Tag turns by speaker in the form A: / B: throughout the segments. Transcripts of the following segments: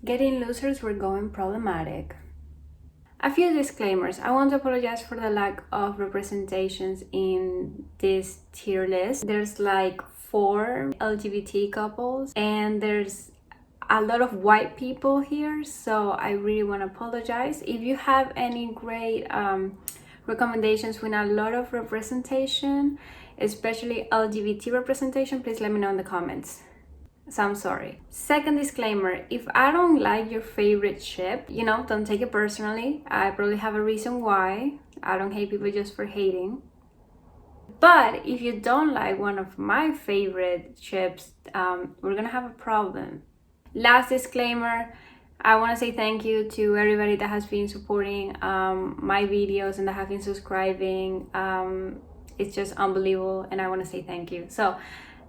A: Getting losers were going problematic. A few disclaimers. I want to apologize for the lack of representations in this tier list. There's like 4 LGBT couples and there's a lot of white people here, so I really want to apologize. If you have any great recommendations with a lot of representation, especially LGBT representation, please let me know in the comments. So I'm sorry. Second disclaimer, if I don't like your favorite ship, don't take it personally. I probably have a reason why. I don't hate people just for hating. But if you don't like one of my favorite ships, we're gonna have a problem. Last disclaimer, I want to say thank you to everybody that has been supporting my videos and that have been subscribing. It's just unbelievable and I want to say thank you. So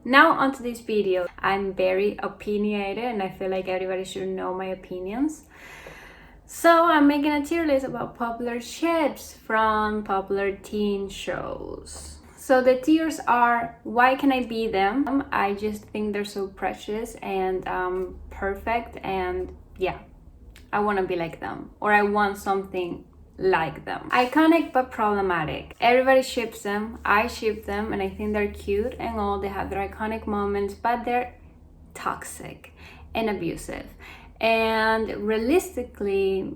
A: now onto this video. I'm very opinionated and I feel like everybody should know my opinions. So I'm making a tier list about popular ships from popular teen shows. So the tiers are, why can I be them? I just think they're so precious and perfect, and yeah, I want to be like them, or I want something like them. Iconic but problematic. Everybody ships them. I ship them and I think they're cute and all. They have their iconic moments, but they're toxic and abusive. And realistically,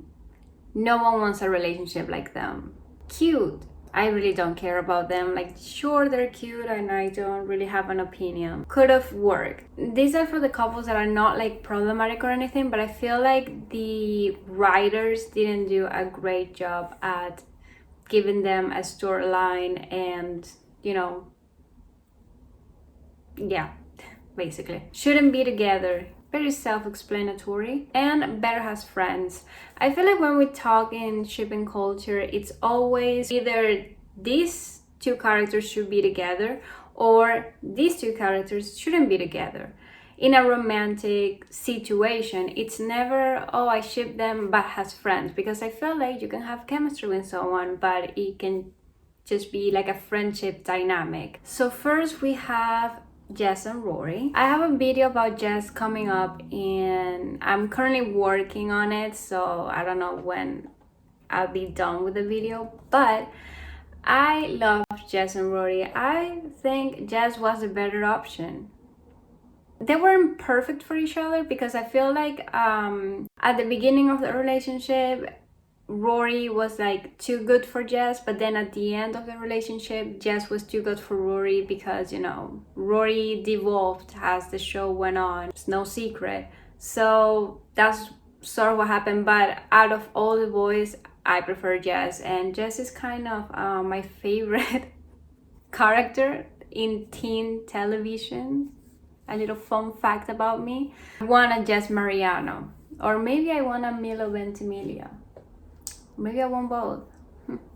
A: no one wants a relationship like them. Cute. I really don't care about them. Like, sure, they're cute and I don't really have an opinion. Could have worked. These are for the couples that are not like problematic or anything, but I feel like the writers didn't do a great job at giving them a storyline and, yeah, basically. Shouldn't be together. Very self-explanatory, and better has friends. I feel like when we talk in shipping culture, it's always either these 2 characters should be together or these 2 characters shouldn't be together. In a romantic situation, it's never, oh, I ship them but has friends, because I feel like you can have chemistry with someone but it can just be like a friendship dynamic. So first we have Jess and Rory. I have a video about Jess coming up and I'm currently working on it, so I don't know when I'll be done with the video, but I love Jess and Rory. I think Jess was a better option. They weren't perfect for each other because I feel like at the beginning of the relationship, Rory was like too good for Jess, but then at the end of the relationship, Jess was too good for Rory because, Rory devolved as the show went on. It's no secret. So that's sort of what happened. But out of all the boys, I prefer Jess, and Jess is kind of my favorite character in teen television. A little fun fact about me. I want a Jess Mariano, or maybe I want a Milo Ventimiglia. Maybe I want both.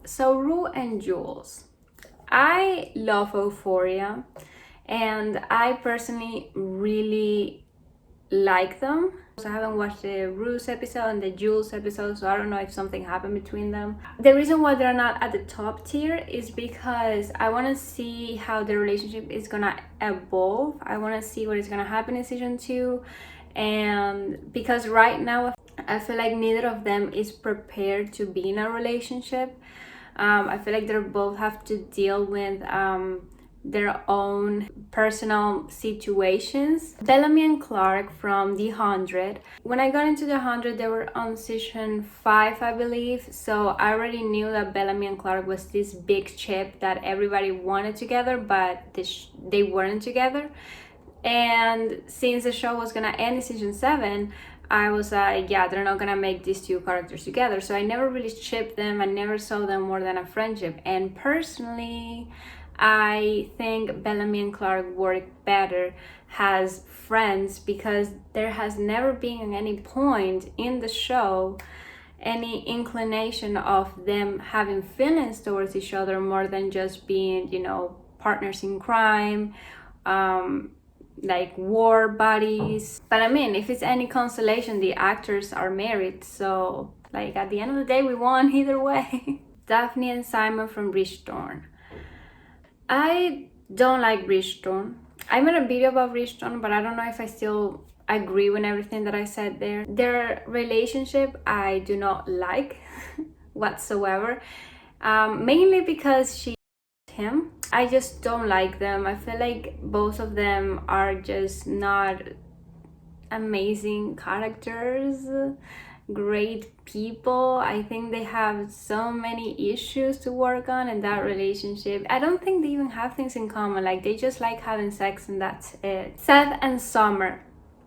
A: So rue&jules. I love Euphoria and I personally really like them. So I haven't watched the Rue's episode and the Jules episode, so I don't know if something happened between them. The reason why they're not at the top tier is because I want to see how the relationship is gonna evolve. I want to see what is gonna happen in season 2, and because right now I feel like neither of them is prepared to be in a relationship. I feel like they both have to deal with their own personal situations. Bellamy and Clark from The 100. When I got into The 100, they were on season 5, I believe. So I already knew that Bellamy and Clark was this big chip that everybody wanted together, but they weren't together. And since the show was gonna end in season 7, I was like, yeah, they're not gonna make these 2 characters together. So I never really shipped them. I never saw them more than a friendship. And personally, I think Bellamy and Clark work better as friends because there has never been at any point in the show any inclination of them having feelings towards each other more than just being, partners in crime, like war buddies. But I mean, if it's any consolation, the actors are married, so like at the end of the day we won either way. Daphne and Simon from Bridgestone. I don't like Bridgestone. I made a video about Bridgestone, but I don't know if I still agree with everything that I said there. Their relationship I do not like whatsoever, mainly because she him. I just don't like them. I feel like both of them are just not amazing characters, great people. I think they have so many issues to work on in that relationship. I don't think they even have things in common. Like, they just like having sex and that's it. Seth and Summer.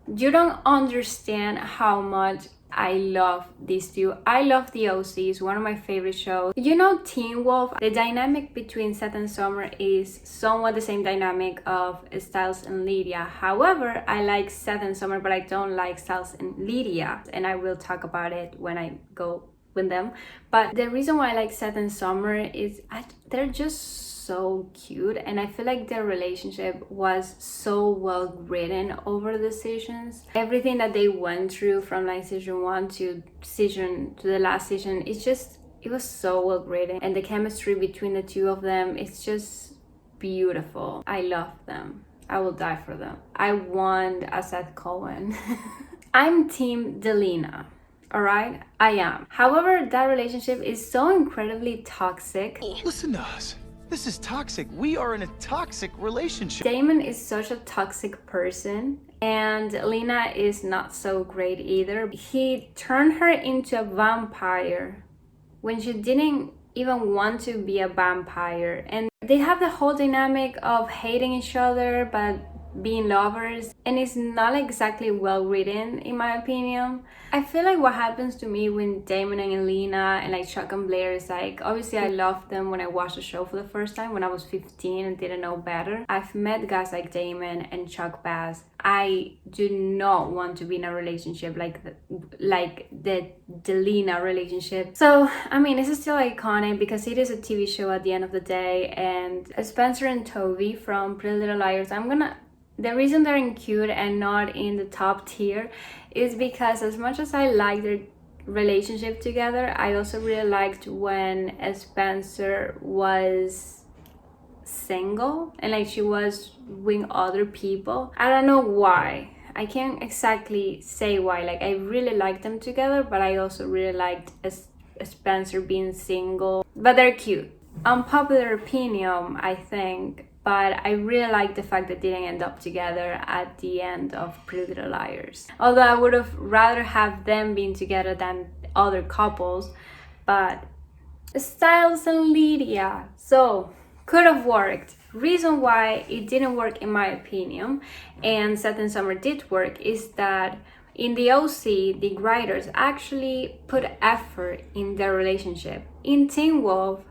A: You don't understand how much I love these two. I love The OC. It's one of my favorite shows. You know Teen Wolf? The dynamic between Seth and Summer is somewhat the same dynamic of Stiles and Lydia. However, I like Seth and Summer, but I don't like Stiles and Lydia. And I will talk about it when I go with them. But the reason why I like Seth and Summer is they're just so cute, and I feel like their relationship was so well written over the seasons. Everything that they went through from like season 1 to the last season, it was so well written, and the chemistry between the two of them, it's just beautiful. I love them. I will die for them. I want a Seth Cohen. I'm team Delena. Alright, I am. However, that relationship is so incredibly toxic.
B: Listen to us. This is toxic. We are in a toxic relationship.
A: Damon is such a toxic person, and Lena is not so great either. He turned her into a vampire when she didn't even want to be a vampire. And they have the whole dynamic of hating each other but being lovers, and it's not exactly well written in my opinion. I feel like what happens to me when Damon and Lena and like Chuck and Blair is like, obviously I loved them when I watched the show for the first time when I was 15 and didn't know better. I've met guys like Damon and Chuck Bass. I do not want to be in a relationship like the Delena relationship. So I mean, this is still iconic because it is a TV show at the end of the day. And Spencer and Toby from Pretty Little Liars, the reason they're in cute and not in the top tier is because as much as I like their relationship together, I also really liked when Spencer was single and like she was with other people. I don't know why. I can't exactly say why. Like, I really liked them together, but I also really liked Spencer being single. But they're cute. Unpopular opinion, I think, but I really like the fact that they didn't end up together at the end of Pretty Little Liars. Although I would have rather have them being together than other couples, but Stiles and Lydia, so could have worked. Reason why it didn't work in my opinion, and Seth and Summer did work, is that in the OC, the writers actually put effort in their relationship. In Teen Wolf,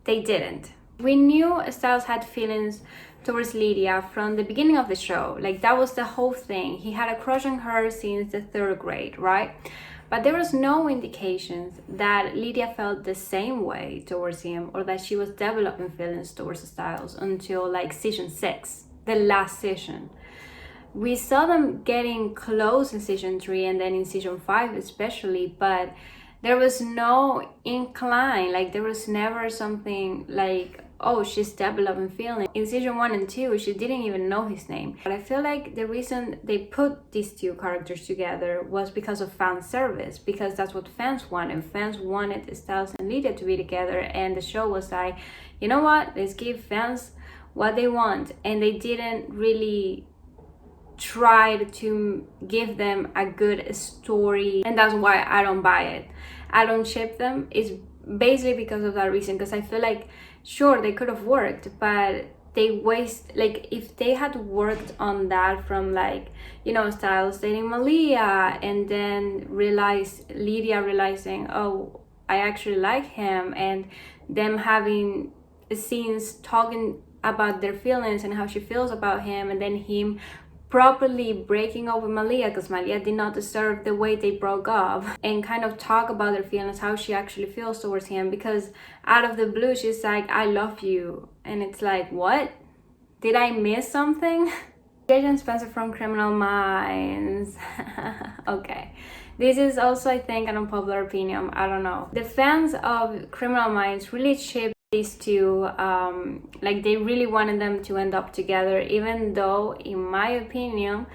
A: they didn't. We knew Stiles had feelings towards Lydia from the beginning of the show. Like, that was the whole thing. He had a crush on her since the 3rd grade, right? But there was no indications that Lydia felt the same way towards him or that she was developing feelings towards Stiles until like season 6, the last season. We saw them getting close in season 3 and then in season 5 especially, but there was no incline. Like, there was never something like, oh, she's developing feelings. In season 1 and 2, she didn't even know his name. But I feel like the reason they put these two characters together was because of fan service, because that's what fans wanted. Fans wanted Stiles and Lydia to be together, and the show was like, you know what, let's give fans what they want. And they didn't really try to give them a good story, and that's why I don't buy it. I don't ship them. It's basically because of that reason, because I feel like sure they could have worked, but they waste, like, if they had worked on that from, like, you know, Stiles dating Malia and then Lydia realizing, oh, I actually like him, and them having scenes talking about their feelings and how she feels about him, and then him properly breaking up with Malia because Malia did not deserve the way they broke up, and kind of talk about their feelings, how she actually feels towards him, because out of the blue she's like, I love you, and it's like, what? Did I miss something? Jaden Spencer from Criminal Minds. Okay, this is also, I think, an unpopular opinion. I don't know. The fans of Criminal Minds really ship these two, like they really wanted them to end up together, even though in my opinion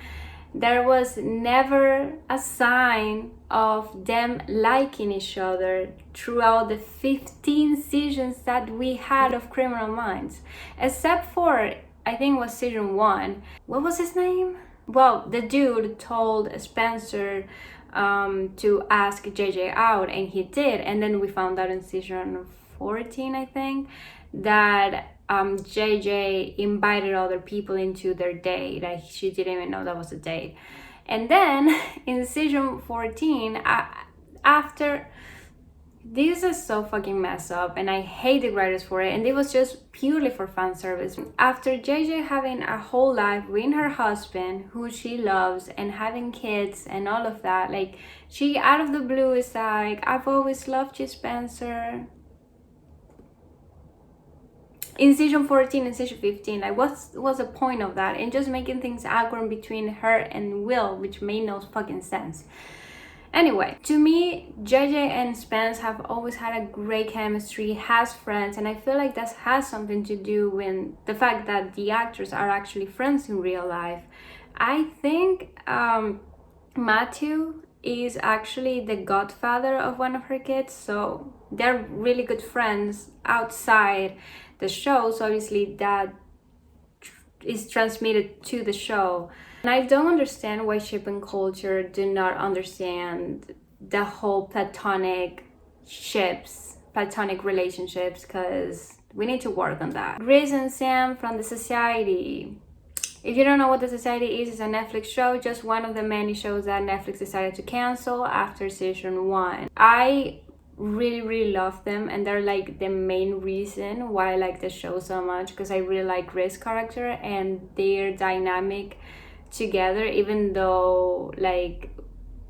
A: There was never a sign of them liking each other throughout the 15 seasons that we had of Criminal Minds, except for, I think it was season 1. What was his name? Well, the dude told Spencer to ask JJ out, and he did. And then we found out in season 14, I think, that JJ invited other people into their date. Like, she didn't even know that was a date. And then in season 14, after, this is so fucking messed up, and I hate the writers for it, and it was just purely for fan service. After JJ having a whole life with her husband, who she loves, and having kids and all of that, like, she out of the blue is like, I've always loved you, Spencer. In season 14 and season 15, like, what was the point of that? And just making things awkward between her and Will, which made no fucking sense. Anyway, to me, JJ and Spence have always had a great chemistry, has friends, and I feel like that has something to do with the fact that the actors are actually friends in real life. I think Matthew is actually the godfather of one of her kids, so they're really good friends outside the show, so obviously that is transmitted to the show. And I don't understand why shipping culture do not understand the whole platonic ships, platonic relationships, because we need to work on that. Grizz&Sam from The Society. If you don't know what The Society is, it's a Netflix show, just one of the many shows that Netflix decided to cancel after season 1. I really love them, and they're like the main reason why I like the show so much, because I really like Grizz's character and their dynamic together, even though like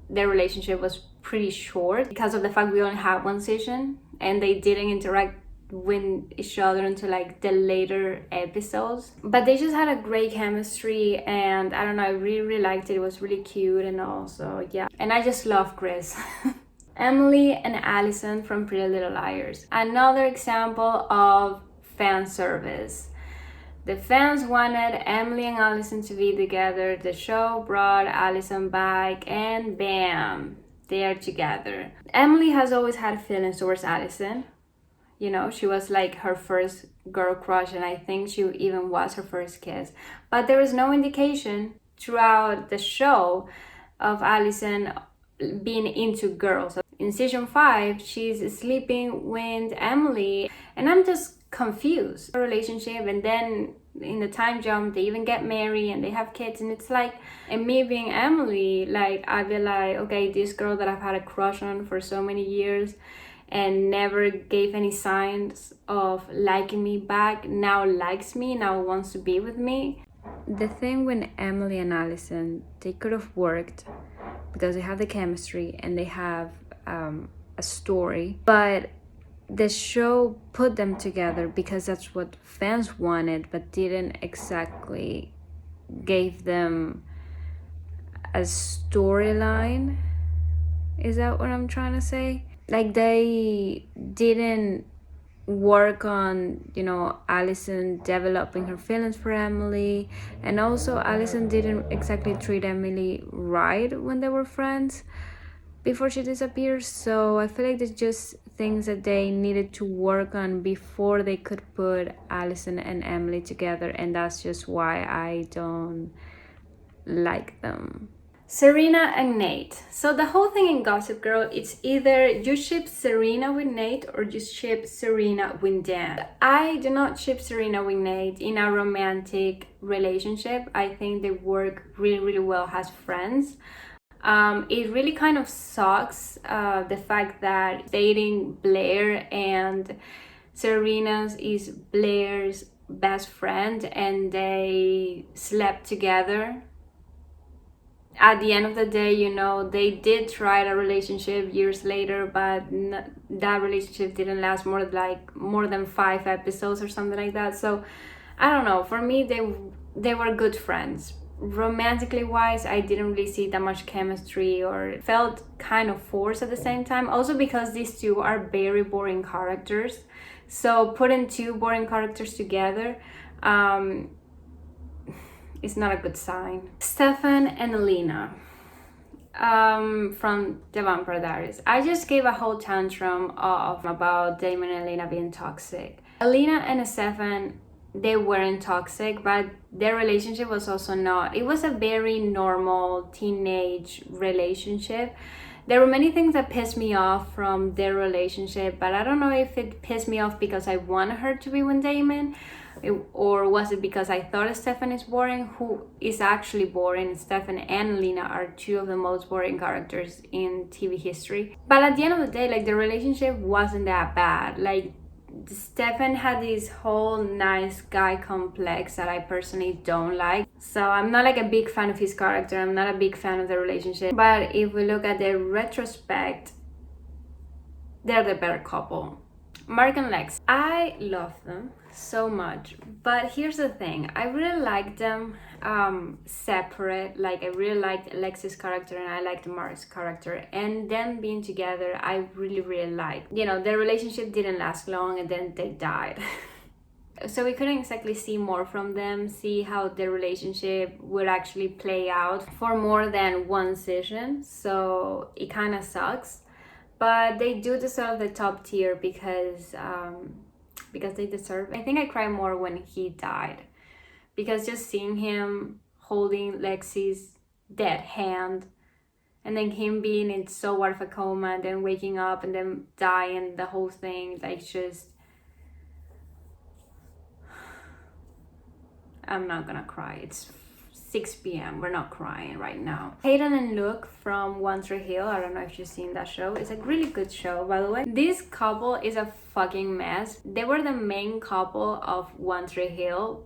A: their relationship was pretty short because of the fact we only had 1 season and they didn't interact with each other until like the later episodes. But they just had a great chemistry, and I don't know, I really liked it. It was really cute, and also, yeah. And I just love Grizz. Emily and Allison from Pretty Little Liars. Another example of fan service. The fans wanted Emily and Allison to be together. The show brought Allison back, and bam, they are together. Emily has always had feelings towards Allison. You know, she was like her first girl crush, and I think she even was her first kiss. But there was no indication throughout the show of Allison being into girls. In season 5, she's sleeping with Emily, and I'm just confused. A relationship, and then in the time jump, they even get married and they have kids, and it's like, and me being Emily, like, I'd be like, okay, this girl that I've had a crush on for so many years and never gave any signs of liking me back, now likes me, now wants to be with me. The thing with Emily and Allison, they could have worked because they have the chemistry and they have a story, but the show put them together because that's what fans wanted, but didn't exactly give them a storyline. Is that what I'm trying to say? Like, they didn't work on, you know, Allison developing her feelings for Emily, and also Allison didn't exactly treat Emily right when they were friends before she disappeared. So I feel like there's just things that they needed to work on before they could put Allison and Emily together, and that's just why I don't like them. Serena and Nate. So the whole thing in Gossip Girl, it's either you ship Serena with Nate or you ship Serena with Dan. I do not ship Serena with Nate in a romantic relationship. I think they work really well as friends. It really kind of sucks, the fact that dating Blair and Serena's is Blair's best friend and they slept together. At the end of the day, you know, they did try a relationship years later, but that relationship didn't last more than 5 episodes or something like that. So I don't know, for me they were good friends. Romantically wise, I didn't really see that much chemistry, or it felt kind of forced at the same time, also because these two are very boring characters. So putting 2 boring characters together, it's not a good sign. Stefan and Elena from The Vampire Diaries. I just gave a whole tantrum about Damon and Elena being toxic. Elena and Stefan, they weren't toxic, but their relationship was also not. It was a very normal teenage relationship. There were many things that pissed me off from their relationship, but I don't know if it pissed me off because I wanted her to be with Damon, or was it because I thought Stefan is boring? Who is actually boring? Stefan and Lena are two of the most boring characters in TV history. But at the end of the day, like, the relationship wasn't that bad. Like, Stefan had this whole nice guy complex that I personally don't like. So I'm not like a big fan of his character. I'm not a big fan of the relationship. But if we look at the retrospect, they're the better couple. Mark and Lex, I love them so much, but here's the thing, I really like them separate. Like, I really liked Lexi's character and I liked Mark's character, and them being together I really liked. You know, their relationship didn't last long and then they died. So we couldn't exactly see more from them, see how their relationship would actually play out for more than one season, so it kind of sucks. But they do deserve the top tier because they deserve it. I think I cried more when he died, because just seeing him holding Lexi's dead hand and then him being in so out of a coma and then waking up and then dying, the whole thing, like, just, I'm not gonna cry. It's 6 p.m. We're not crying right now. Peyton&Luke from One Tree Hill. I don't know if you've seen that show. It's a really good show, by the way. This couple is a fucking mess. They were the main couple of One Tree Hill,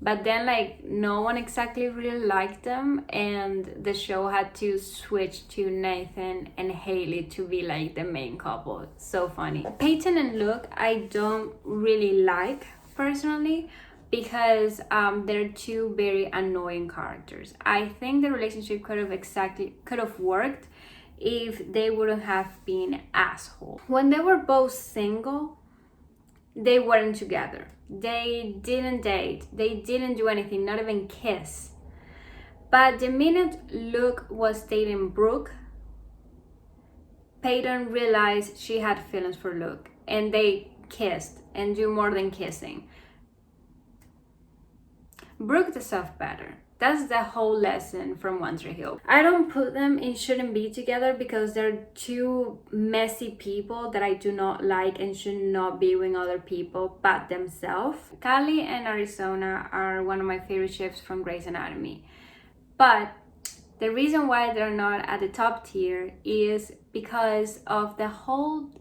A: but then, like, no one exactly really liked them, and the show had to switch to Nathan and Haley to be like the main couple. So funny. Peyton&Luke I don't really like personally, because they're two very annoying characters. I think the relationship could have worked if they wouldn't have been assholes. When they were both single, they weren't together. They didn't date. They didn't do anything, not even kiss. But the minute Luke was dating Brooke, Peyton realized she had feelings for Luke, and they kissed and do more than kissing. Brooke deserves better. That's the whole lesson from One Tree Hill. I don't put them in shouldn't be together because they're two messy people that I do not like and should not be with other people but themselves. Callie&Arizona are one of my favorite ships from Grey's Anatomy. But the reason why they're not at the top tier is because of the whole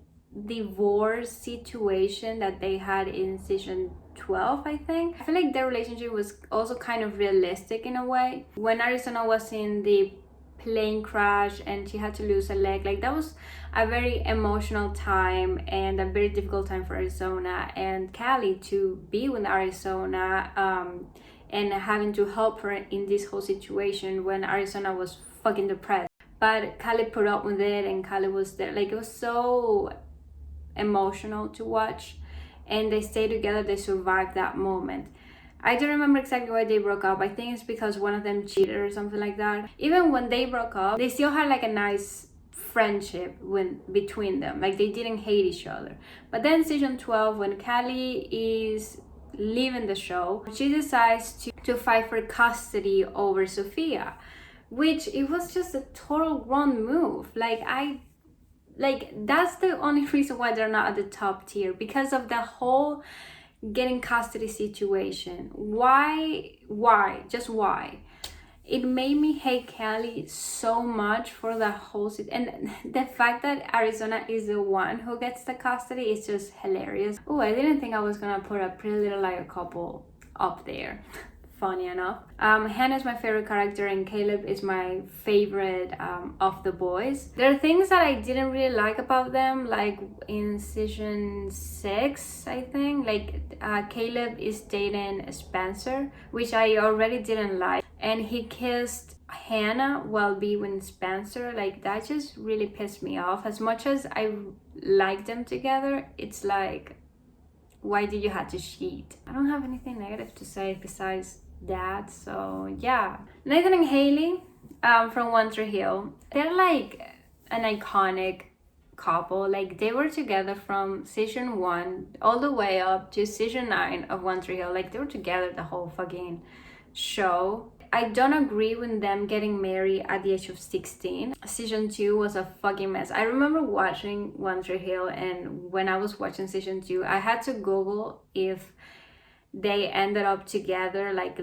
A: divorce situation that they had in season 12, I think. I feel like their relationship was also kind of realistic in a way. When Arizona was in the plane crash and she had to lose a leg, like, that was a very emotional time and a very difficult time for Arizona, and Callie to be with Arizona and having to help her in this whole situation when Arizona was fucking depressed. But Callie put up with it, and Callie was there. Like, it was so emotional to watch, and they stayed together. They survived that moment. I don't remember exactly why they broke up. I think it's because one of them cheated or something like that. Even when they broke up, they still had like a nice friendship between them. Like, they didn't hate each other. But then season 12, when Callie is leaving the show, she decides to fight for custody over Sophia, which it was just a total wrong move. Like, that's the only reason why they're not at the top tier, because of the whole getting custody situation. Why? Just why? It made me hate Callie so much for the whole and the fact that Arizona is the one who gets the custody is just hilarious. Oh, I didn't think I was gonna put a Pretty Little Liars couple up there. Funny enough. Hannah is my favorite character and Caleb is my favorite of the boys. There are things that I didn't really like about them, like in season 6, I think. Like, Caleb is dating Spencer, which I already didn't like. And he kissed Hannah while being with Spencer. Like, that just really pissed me off. As much as I like them together, it's like, why did you have to cheat? I don't have anything negative to say besides that. So yeah, Nathan and Haley from One Tree Hill, they're like an iconic couple. Like they were together from season 1 all the way up to season 9 of One Tree Hill. Like they were together the whole fucking show. I don't agree with them getting married at the age of 16. Season 2 was a fucking mess. I remember watching One Tree Hill, and when I was watching season 2, I had to Google if they ended up together like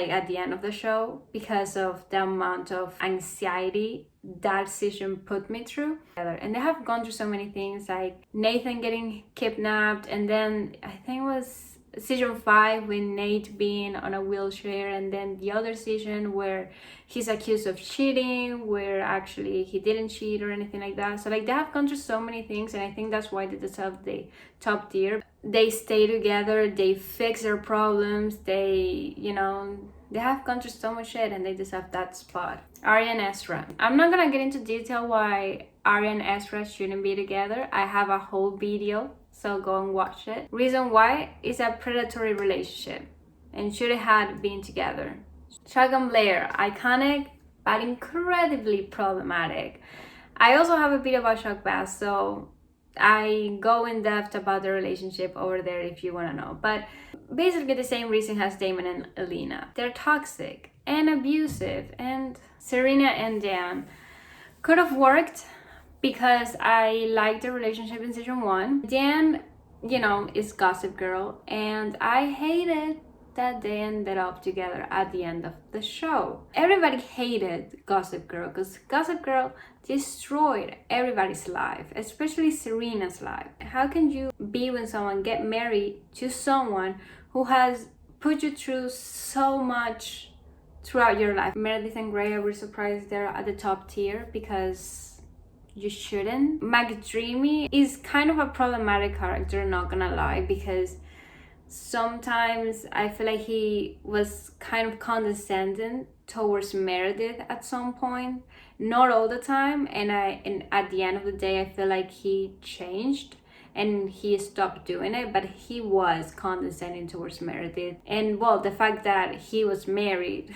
A: at the end of the show, because of the amount of anxiety that season put me through. And they have gone through so many things, like Nathan getting kidnapped, and then I think it was season 5 with Nate being on a wheelchair, and then the other season where he's accused of cheating, where actually he didn't cheat or anything like that. So like they have gone through so many things, and I think that's why they deserve the top tier. They stay together, they fix their problems, they, you know, they have gone through so much shit, and they deserve that spot. Arya and Ezra. I'm not gonna get into detail why Arya and Ezra shouldn't be together. I have a whole video, so go and watch it. Reason why is a predatory relationship and should have been together. Chuck and Blair, iconic but incredibly problematic. I also have a video about Chuck Bass, so I go in depth about the relationship over there if you want to know. But basically the same reason as Damon and Elena. They're toxic and abusive, and serena&dan could have worked because I liked the relationship in season 1. Dan, you know, is Gossip Girl, and I hated that they ended up together at the end of the show. Everybody hated Gossip Girl because Gossip Girl destroyed everybody's life, especially Serena's life. How can you be with someone, get married to someone who has put you through so much throughout your life? Meredith and Gray, I was surprised they're at the top tier because you shouldn't. McDreamy is kind of a problematic character, not gonna lie, because sometimes I feel like he was kind of condescending towards Meredith at some point, not all the time, and at the end of the day I feel like he changed and he stopped doing it, but he was condescending towards Meredith. And well, the fact that he was married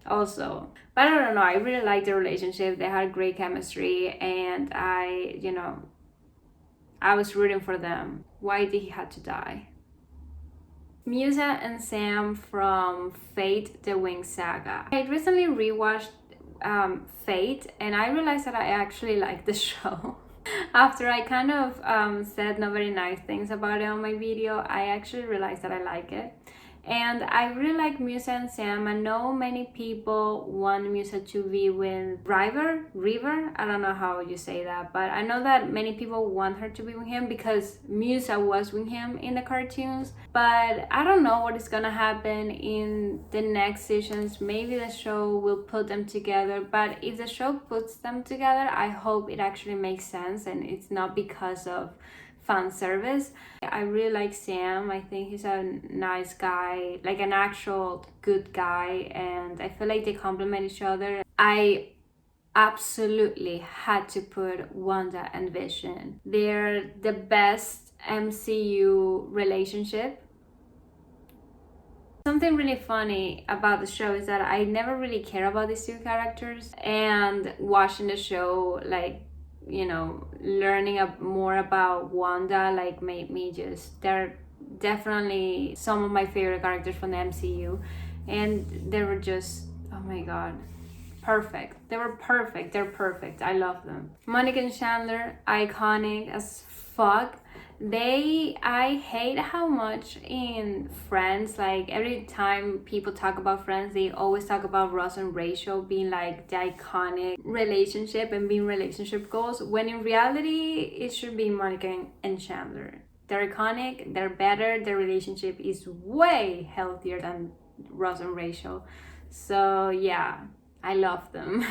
A: also. But I don't know, I really liked the relationship. They had great chemistry, and I was rooting for them. Why did he have to die? Musa&Sam from Fate the Wings Saga. I recently rewatched Fate, and I realized that I actually like the show. After I kind of said not very nice things about it on my video, I actually realized that I like it. And I really like Musa&Sam. I know many people want Musa to be with River. I don't know how you say that, but I know that many people want her to be with him because Musa was with him in the cartoons. But I don't know what is gonna happen in the next seasons. Maybe the show will put them together, but if the show puts them together, I hope it actually makes sense and it's not because of fan service. I really like Sam. I think he's a nice guy, like an actual good guy, and I feel like they complement each other. I absolutely had to put Wanda and Vision. They're the best MCU relationship. Something really funny about the show is that I never really care about these two characters, and watching the show, like, you know, learning more about Wanda, like, made me just, they're definitely some of my favorite characters from the MCU, and they were just, oh my god, perfect. They were perfect. They're perfect. I love them. Monica&Chandler, iconic as fuck. I hate how much in Friends, like every time people talk about Friends, they always talk about Ross and Rachel being like the iconic relationship and being relationship goals, when in reality it should be Monica and Chandler. They're iconic, they're better, their relationship is way healthier than Ross and Rachel. So yeah, I love them.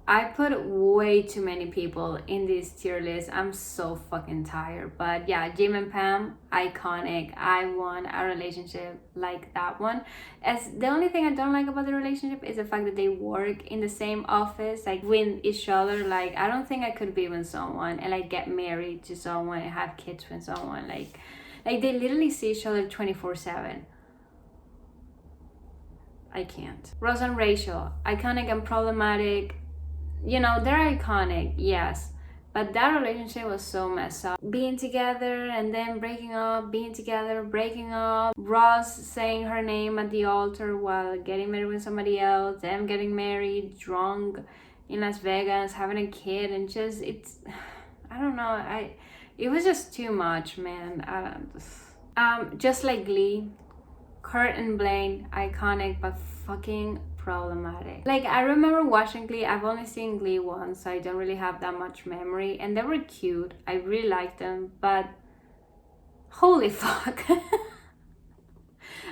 A: I put way too many people in this tier list. I'm so fucking tired. But yeah, Jim&Pam, iconic. I want a relationship like that one. As the only thing I don't like about the relationship is the fact that they work in the same office, like with each other. Like, I don't think I could be with someone and like get married to someone and have kids with someone. Like they literally see each other 24/7. I can't. Ross and Rachel, iconic and problematic. You know, they're iconic, yes, but that relationship was so messed up. Being together and then breaking up, being together, breaking up, Ross saying her name at the altar while getting married with somebody else, them getting married, drunk in Las Vegas, having a kid, and just, I don't know, it was just too much, man. Just like Glee, Kurt&Blaine, iconic but fucking problematic. Like, I remember watching Glee. I've only seen Glee once, so I don't really have that much memory, and they were cute. I really liked them, but holy fuck.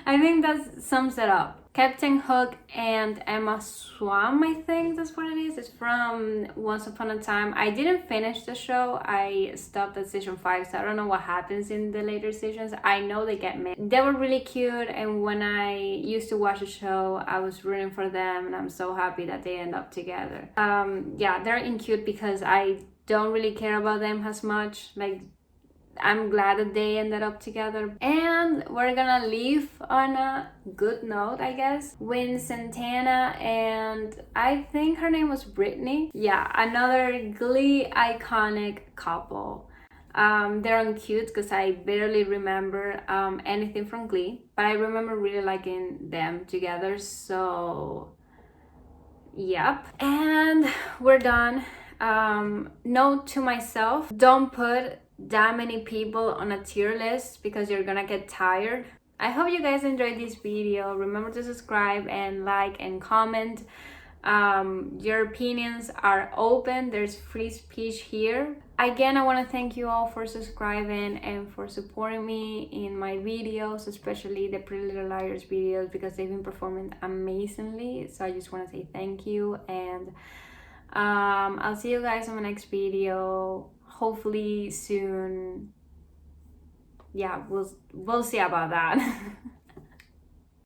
A: I think that sums it up. Captain Hook and Emma Swam, I think that's what it is. It's from Once Upon a Time. I didn't finish the show. I stopped at season 5, so I don't know what happens in the later seasons. I know they get married. They were really cute, and when I used to watch the show, I was rooting for them, and I'm so happy that they end up together. Yeah, they're cute because I don't really care about them as much. Like, I'm glad that they ended up together. And we're gonna leave on a good note, I guess, with Santana and I think her name was Brittany. Yeah, another Glee iconic couple. They're cute because I barely remember anything from Glee, but I remember really liking them together. So yep, and we're done. Note to myself, don't put that many people on a tier list because you're gonna get tired. I hope you guys enjoyed this video. Remember to subscribe and like and comment. Your opinions are open. There's free speech here. Again, I want to thank you all for subscribing and for supporting me in my videos, especially the Pretty Little Liars videos, because they've been performing amazingly. So I just want to say thank you, and I'll see you guys on my next video, hopefully soon. Yeah, we'll see about that.